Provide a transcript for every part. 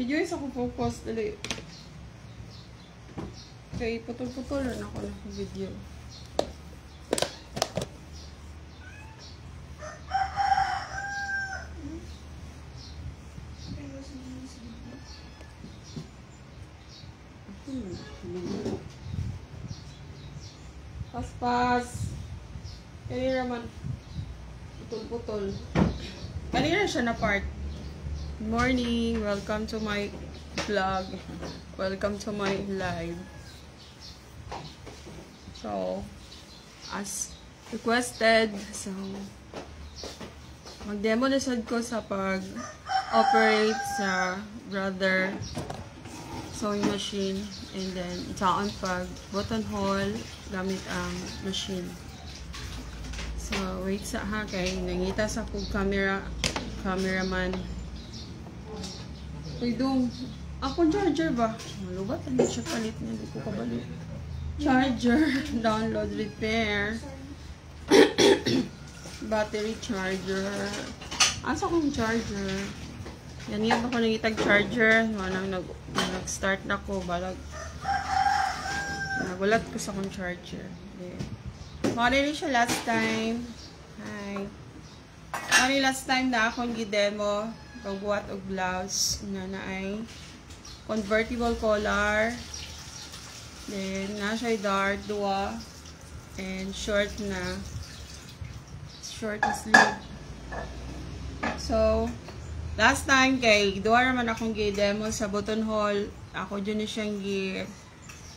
Video is ako focus. Dali. Okay, putol-putol na ako ng video. Pas-pas. Kanina naman. Putol-putol. Kanina siya na part. Good morning. Welcome to my vlog. Welcome to my live. So, as requested, so, mag-demo na sad ko sa pag-operate sa brother sewing machine, and then taon pag buttonhole gamit ang machine. So, wait sa ha, kay nangita sa kong cameraman. Uy, dong, ako charger ba? Malubat, ano siya palit niya, hindi ko kabalik. Charger, download, repair, battery charger. Asa kong charger? Yan ako nangitag charger. Nag-start na ko. Balag. Nagulat ko sa kong charger. Mali siya last time. Hi. Mali last time na akong gidemo. Pagbuhat og blouse. Na ay convertible collar. Then, nasa dart, dua. And short na. Short sleeve. So, last time kay duwa naman akong gi-demo sa buttonhole. Ako dyan na siyang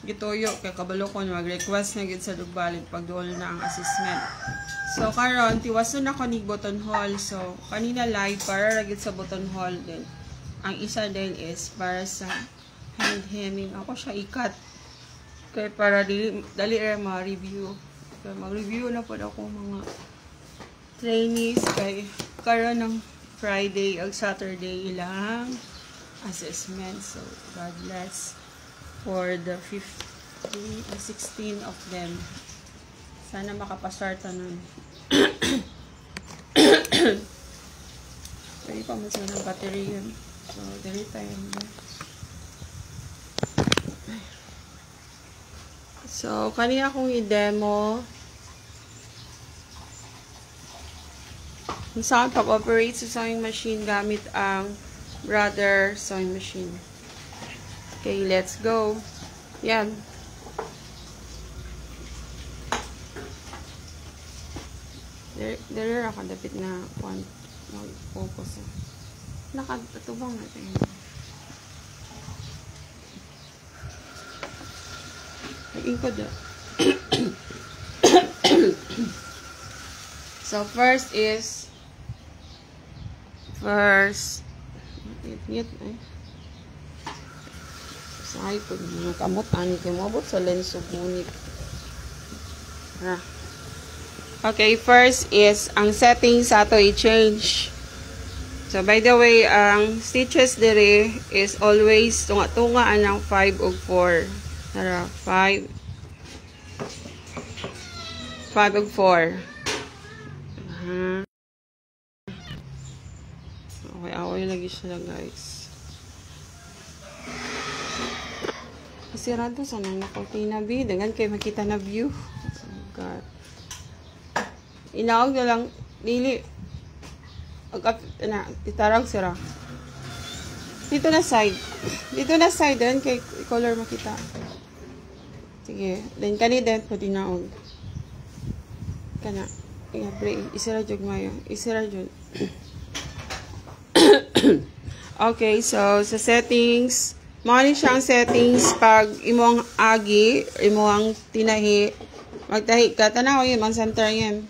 gituyo kay kabalo ko mag-request na gid sa dugbalid pag duol na ang assessment. So karon tiwason ako ni buttonhole. So kanina live para gid sa buttonhole din. Ang isa din is para sa hand hemming. Ako siya ikat kay para dali ma-review. Kaya mag-review na po ako mga trainees kay karon ng Friday ag Saturday ilang assessment. So, God bless for the 16 of them. Sana makapastart nun. Pwede pa mo sila ng battery yun. So, delete tayo. So, kanina akong i-demo kung saan pag-operate sa sewing machine gamit ang brother sewing machine. Okay, let's go. Yan. There ako dapat na focus. Nakatubang natin. Nag-ingkod na. So, first is ay, pag nakamot, ani kayo mabot sa lens of ngunit. Okay, first is, ang settings ato i-change. So, by the way, ang stitches dire is always tunga-tunga anang 5 ug 4. Tara, 5 ug 4. Okay, away lagi sila, guys. Kasi rado sana nakultina view. Dengan kayo makita na view. Oh God. Inaog na lang. Dili. Itarag sira. Dito na side. Dito na side. Then kay color makita. Sige. Then kani din po dinaog. Kana. Isira jog mayo. Isira jog. Okay. So, sa settings. Mali siyang settings pag imong agi, imong tinahi, magtahi ka, tanaw yun, man center yun.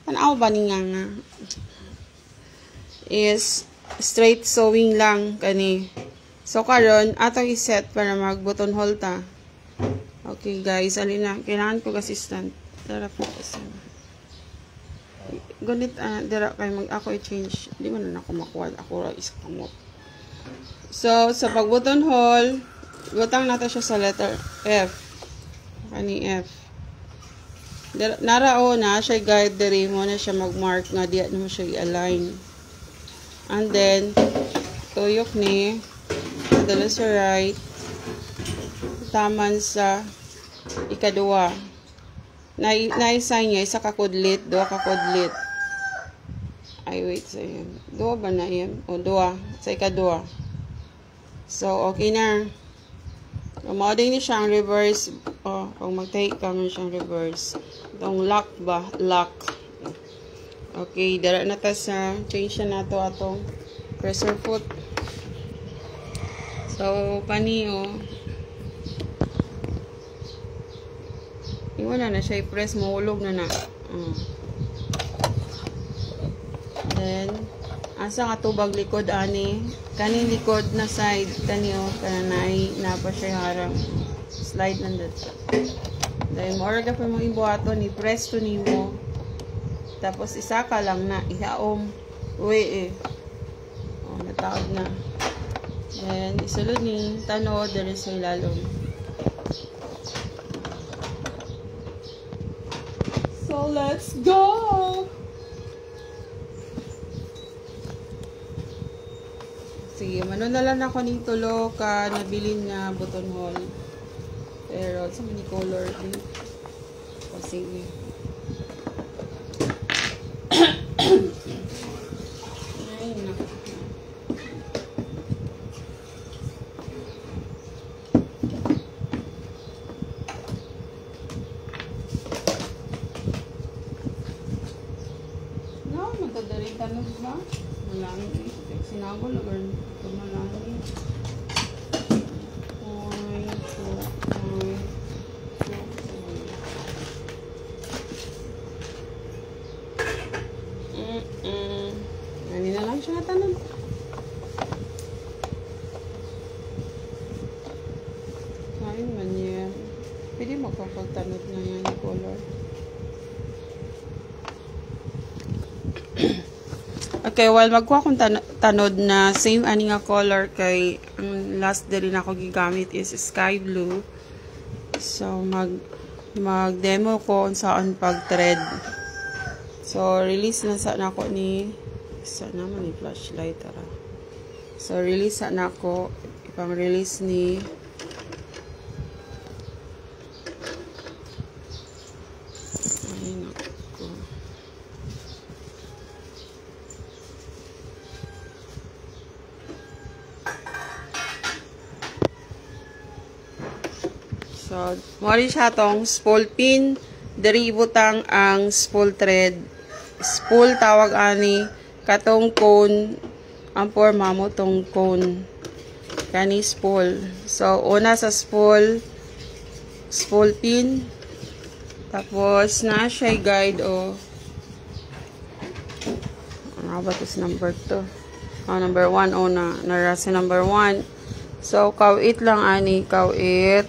Tanaw ba niya nga? Is straight sewing lang kani. So, karon atong iset para mag-buttonhole ta. Okay, guys, alina, kailangan ko assistant. Tara po kasi. Gunit, dira kayo ako i-change. Hindi mo na ako makuha. Ako is kamot. So, sa pag-buttonhole, butang natin siya sa letter F. Kani F. Narao na siya guide diri mo na siya mag-mark nga diya mo siya i-align. And then, tuyok ni Dala sa right. Taman sa ikaduwa. Naisay niya, isa kakudlit, dua kakudlit. Ay, wait, so yun. Dua ba na yun? O, dua. Sa ikaduwa. So, okay na. Umoding ni siyang reverse. O, kung mag-take ka man siyang reverse. Itong lock ba? Lock. Okay, dara na ta sa change na to atong pressure foot. So, kani, o. Iwan na siya i-press, mahulog na na. Then, asa nga tubag likod ani. Kani likod na side, kani o, kananay, napa siya harang. Slide lang dito. Then, more ka pa mong ibuhato, ni press to nimo. Tapos, isa ka lang na, ihaom. Uwi eh. O, nataod na. Then, isulod ni tanod, dali sa ilalong. So, let's go! Sige, manunalan ako ni tulo ka nabilin nga buttonhole. Pero, sa many color din. O, sige. Ay, naku. Magdadari tanong ba? Malangi. Sinago lang. Ito malangi. Nani na lang siya tanong. Ayun man yan. Pwede magpapagtanong na yan yung color. Okay, while magkuha kong tanod na same ani nga color kay ang last din ako gigamit is sky blue. So mag-demo ko saan pag-thread. So release na sa nako ni sana man ni flashlight tara. So release sa nako ipang release ni So, mali siya tong spool pin, diri ibutang ang spool thread. Spool tawag ani katong cone ang forma mo tong cone. Kani spool. So, una sa spool pin. Tapos na siya guide o ano ba ito number 2? Number 1 o nara sa number 1. So, kawit lang ani, kawit.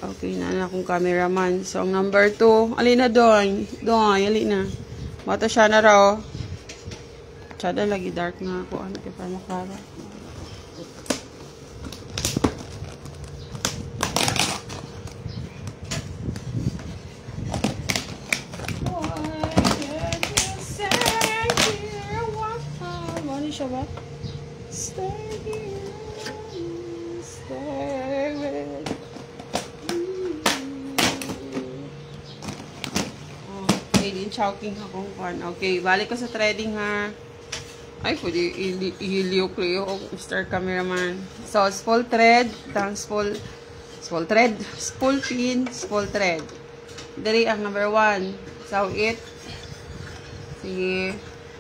Okay na akong cameraman. So, ang number 2. Alin na doon? Alin na. Mata siya na raw. Tsada lagi dark nga ako. Ano kaya para makara. Ano siya ba? Stay here, stay with me. Okay, din choking akong pan. Okay, balik ko sa threading ha. Ay, pwede i-liyo-liyo o Mr. Cameraman. So, spool thread, spool pin, spool thread. Dari ang number 1. So, sige.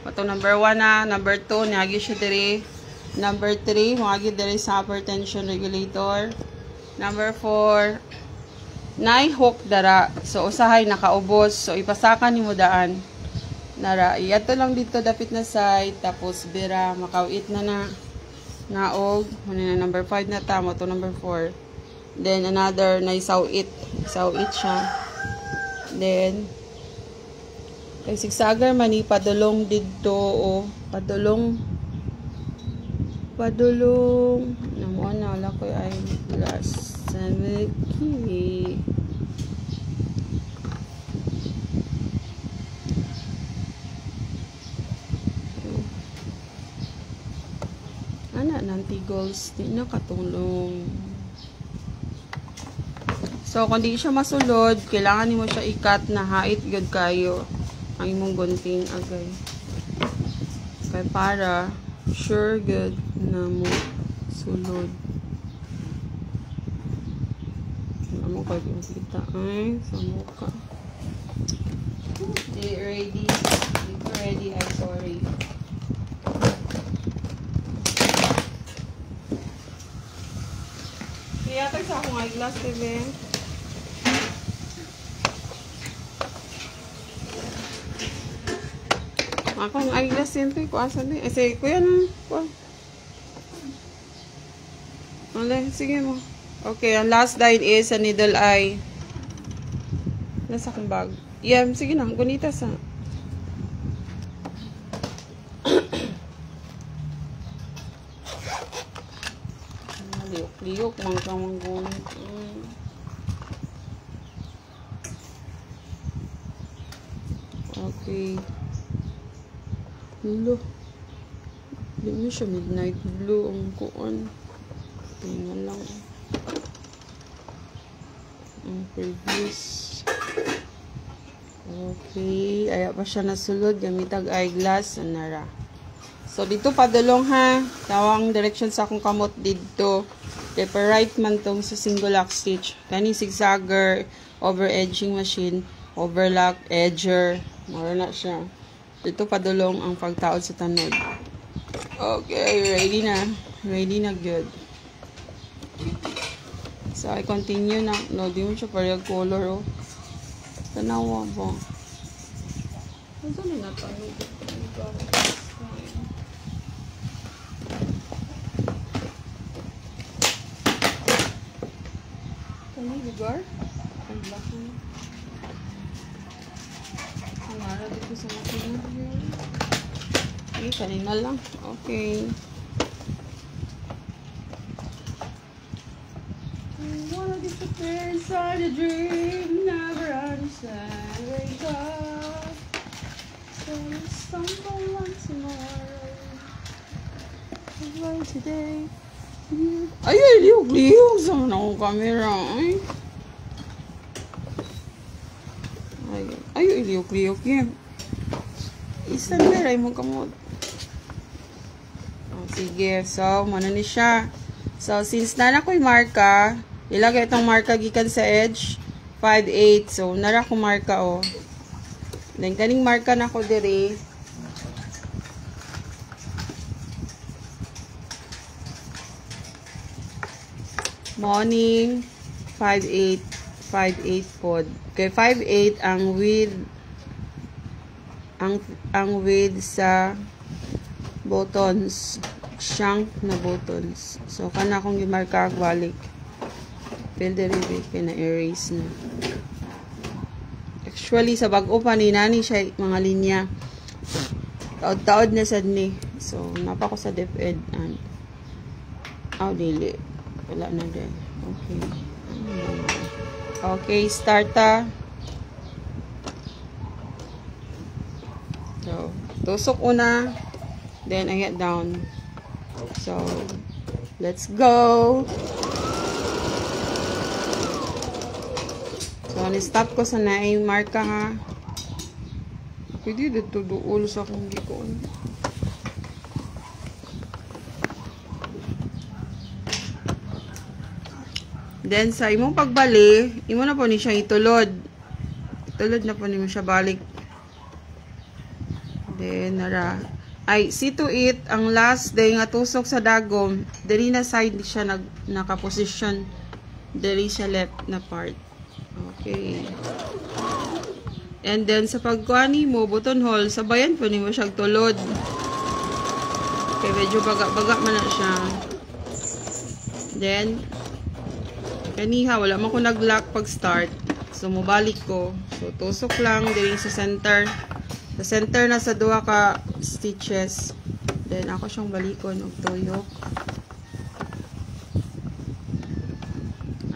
Ito number 1 na. Number 2, nagi siya dari. Number 3, magi dari sa upper tension regulator. Number 4, hook dara. So, usahay nakaubos. So, ipasakan ni mo daan. Nara, iyato lang dito dapit na side. Tapos, bira, makawit na naog. Number 5 na tamo. Ito number 4. Then, another, naisawit. Sawit siya. Then, kay sigsagar man padulong dito o padulong namo na wala ko ay glass samiki anti-goals di nakatulong. So kung di siya masulod, kailangan nimo siya ikat na hait gud kayo ang imong gunting agay. Kay para sure good na mo sulod. Amo kay kita ay sa mukha. Di ready. Di ko ready. I'm sorry. Kaya tayo sa akong eyeglass, TV. Akong eyeglass yun, ko asan din. Sige, kuya na. Alay, sige mo. Okay, ang last dye is a needle eye. Nasa akong bag. Yeah, sige na. Gunita sa. Liok-liok. Mangkamang gunit. Okay. Blue. Hindi mo siya midnight blue. Ang kuon. Tingnan lang. Ang previous. Okay. Aya pa siya nasulod. Gamitag eyeglass. Anara. So, dito padulong ha. Tawang direction sa akong kamot dito. Kaya pa right man tong sa single lock stitch. Kani zigzagger, over edging machine, overlock, edger. Mara na siya. Dito padulong ang pagtaod sa tanod. Okay. Ready na. Ready na good. So, I continue na. No, di mo siya parehag color, oh. Tanawa ba? Ano na natanong? Ano lugar? Ang laki. Ang ara dito sa makina. Okay, kanina lang. Okay. Inside a dream, never understand. Wake up, gonna stumble on tomorrow. Why today? Ay, liog-liog sa mga akong camera. Ay, liog-liog yan. Isan-mer ay mong kamot. Oh, sige, so, muna ni siya. So, since na ako'y marka, ilagay itong marka gikan sa edge 5/8. So nara ko marka oh. Then kaning marka na ko diri. Morning 5/8 pod. Okay, 5/8 ang width ang width sa buttons, shank na buttons. So kana akong gimarka balik. Pwede rin pina-erase na. Actually, sa bag-o pa ni nani siya mga linya. Taod-taod na sad ni. So, napa ko sa DepEd. Dili. Wala na din. Okay. Okay, start ta. So, tusok una. Then, I get down. So, let's go. So, ni-stop ko sa naing marka ha. Pwede dito dool sa akong gikon. Then, sa imong pagbali, imo na po ni siya itulod. Itulod na po ni mo siya balik. Then, nara. Ay, see to it, ang last day nga tusok sa dagom, diri na side siya nakaposition. Diri siya left na part. Okay. And then, sa pagkuhani mo, buttonhole, sabayan po ni mo siyang tulod. Okay, medyo baga-baga man na siya. Then, kaniha, wala man ko nag-lock pag-start. So, mubalik ko. So, tusok lang, din sa center. Sa center na sa duha ka stitches. Then, ako siyang balikon og tuyok.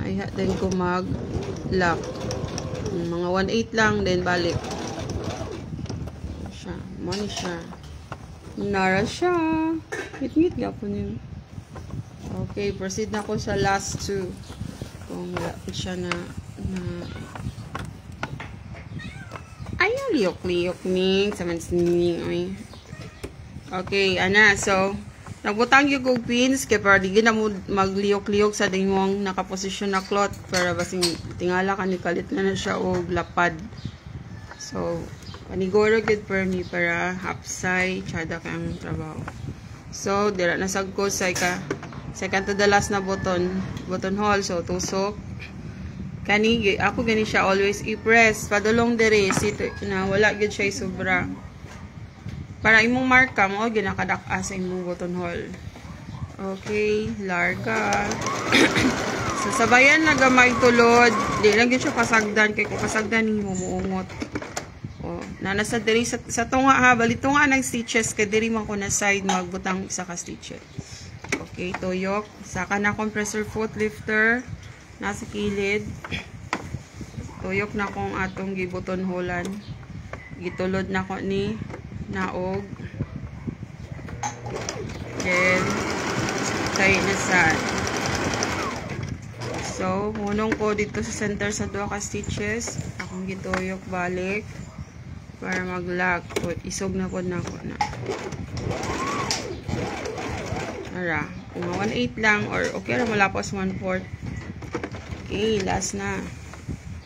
Ay, then ko mag-lock. Mga 1/8 lang, then balik. Siya. Money siya. Nara siya. Ngit-ngit nga po niyo. Okay, proceed na ako sa last two. Kung wala pa siya na ayaw liyok-liyok ni sa mansning. Okay, ana. So, nagbutang yung kong pins kaya para di na mo magliyok-liyok sa dingwang nakaposisyon na cloth para basing tingala ka ni kalit na siya o lapad. So, paniguro good for me para hapsay tsada ka ang trabaho. So, dira nasag ko sa second to the last na button hole. So, tusok. Kani, ako gani siya always i-press. Padulong dere, sito na wala gid siya sobra. Para imong marka mo, ginakadak-a sa imong button hole. Okay, larga. So, sabayan na gamay tulod. Di lang gid siya kasagdan. Kaya kung kasagdan, hindi mo muungot. O, nasa diri sa tunga ha. Bali tunga ng stitches. Kaya diri man ko na side magbutang isa ka stitches. Okay, tuyok. Saka na compressor foot lifter. Nasa kilid. Tuyok na kong atong gibuton holan. Gitulod na ko ni naog. Then, tayo na sa. So, munong ko dito sa center sa duha ka stitches. Akong gituyok balik. Para mag-lock. Isog na po na ko na. Ara. Kung 1/8 lang or okay ra malapos 1/4. Okay, last na.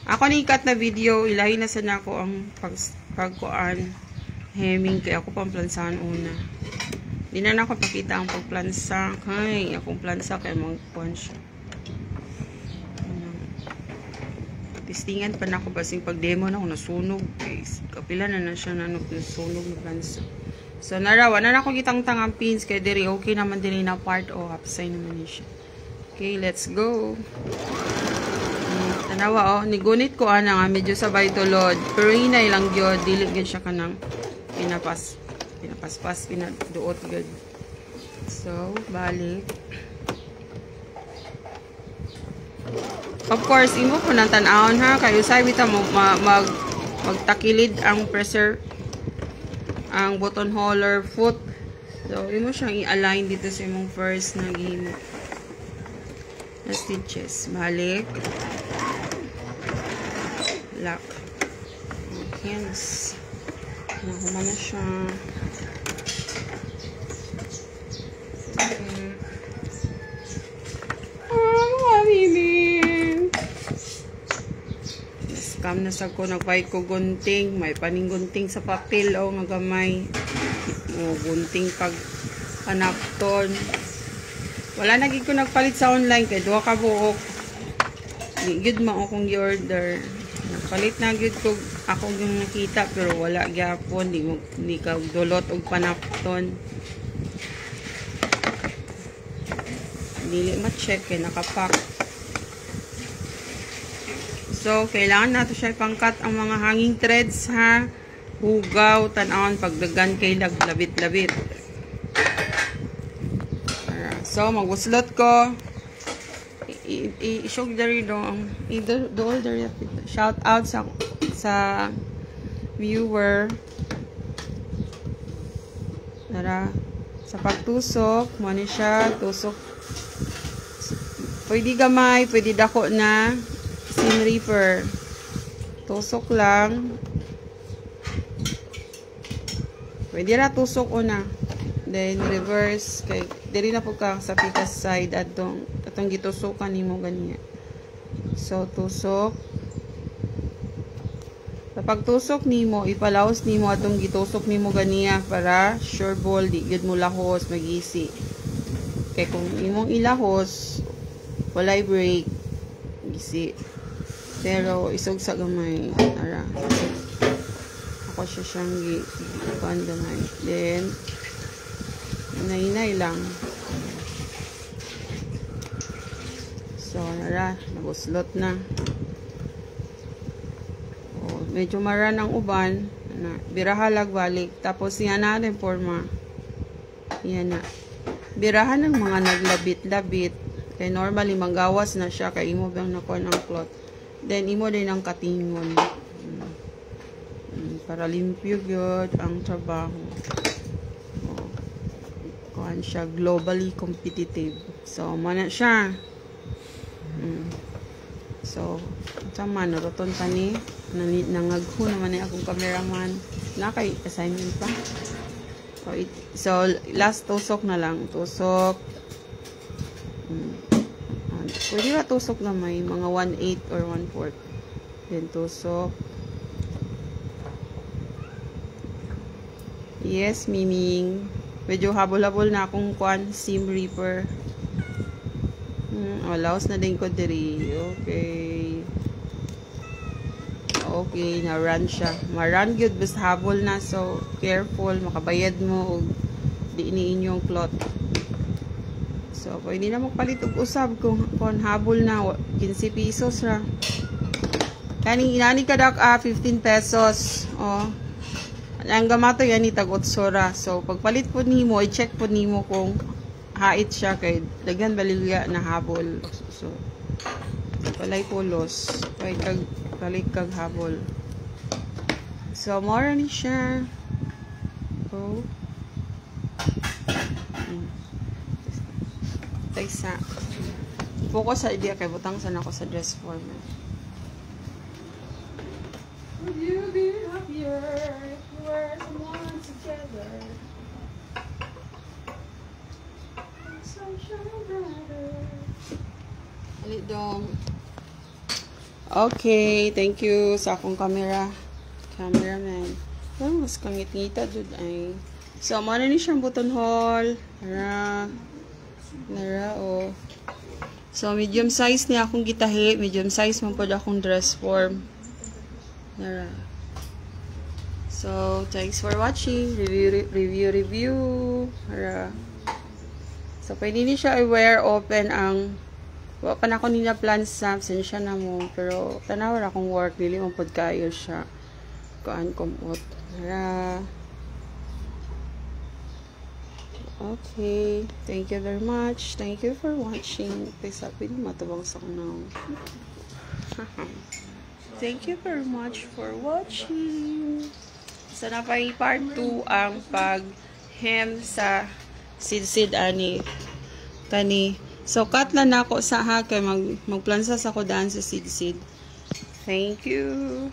Ako ni cut na video, ilahi na sana ako ang pagkuan hemming kay ako pamplansahan una. Di na ako pakita ang pagplansa. Kay akong plansa kay magkuan siya. Testingan pa na ako basing pag demo na ako nasunog. Guys, kapila na siya na nasunog na plansa. So narawa na ako gitang-tang ang pins kay diri okay naman diri na part o hapsay naman siya. Okay, let's go. Tanawa nigunit ko ana nga medyo sabay tulod. Pero hinay lang gyud, dili gyud siya kanang pinapaspas, pinaduot gyud. So, balik. Of course, imo ko nang tan-awon ha kay usay bitaw magtakilid ang pressure ang button hole foot. So, imo siyang i-align dito sa imong first na gihimo na stitches. Balik. Lock. Okay. Nahuma na siya. Okay. Mga bibi. Scam na sa ko. Nagpahit ko gunting. May paning gunting sa papel. O, nga gamay. O, gunting pag panapton. Wala na gid ko nagpalit sa online. Kaya duha ka buok. Gid mo akong i-order. Nagpalit na gid ko ako yung nakita pero wala gyapon di ka dulot og panapton. Dili ma-check kay nakapack. So kailangan nato siya ipangkat ang mga hanging threads ha. Hugaw tan-awon pagdagan kay naglabit-labit. So maguslot ko. I-shock dari dong idol dari shout out sa viewer nara sa pagtusok mo ni siya tusok pwede gamay pwede dako na seam ripper tusok lang pwede ra tusok una then reverse kay diri na po ka sa pikas side atong gitusukan nimo ganiya. So tusok. Sa pagtusok nimo ipalaos nimo atong gitusok nimo ganiya para sure ball di gid mo lahos magisi. Kay kung imong ilahos walay break gisi. Pero isog sa gamay ara. Ako siya siyang gipandamay. Then inay lang. So, nara, naguslot na. O, medyo maran ang uban. Birahalag balik. Tapos, yan na rin forma. Yan na. Birahan ng mga naglabit-labit. Kaya normally, manggawas na siya. Kaya imo bang nakuha ng cloth. Then, imo din ang katingon. Para limpyo yun ang trabaho. O, kuhan siya globally competitive. So, mana siya. So, tama, naruton pa ni. Nangagho naman ni akong cameraman. Nakay assignment pa. So, last tusok na lang. Tusok. Pwede ba tusok na may mga 1/8 or 1/4. Then, tusok. Yes, Miming. Medyo habol-habol na akong Sim Reaper. Laos na din ko diri. Okay. Okay, na-run siya. Ma-run good, basta habol na. So, careful. Makabayad mo. Di ini inyong cloth. So, pwede na magpalit og usab kung habol na. 15 pesos ra. Kaning inani kadak 15 pesos. Oh. Ang gamato yan ni tag-8 ra. So, pagpalit po nimo, i-check po nimo kung hait siya kay daghan balilya na habol. So, palay pulos. Balik kag habol. So, more ni siya. Oh. Taysa. Focus sa idea kay butang sana ako sa dress form. Would you be happier if we were someone together? Dong. Okay, thank you sa akong cameraman. Oh, mas kangit-ngita dud ay. So, mano ni siyang buttonhole. Nara, oh. So, medium size ni akong gitahi. Medium size man po akong dress form. Nara. So, thanks for watching. Review. Nara. So, pwede ni siya i-wear open ang wa pa na ko niya plan sa siya na mo. Pero, tanawar akong work. Dili mong podkayo siya. Kuan kumot. Nara. Okay. Thank you very much. Thank you for watching. Please, pwede matabang sa kanang. Thank you very much for watching. So, napay part 2 ang pag-hem sa sid ani. Kani. So, cut na nako sa ha kay magplansa sa ko daan sa sid. Thank you.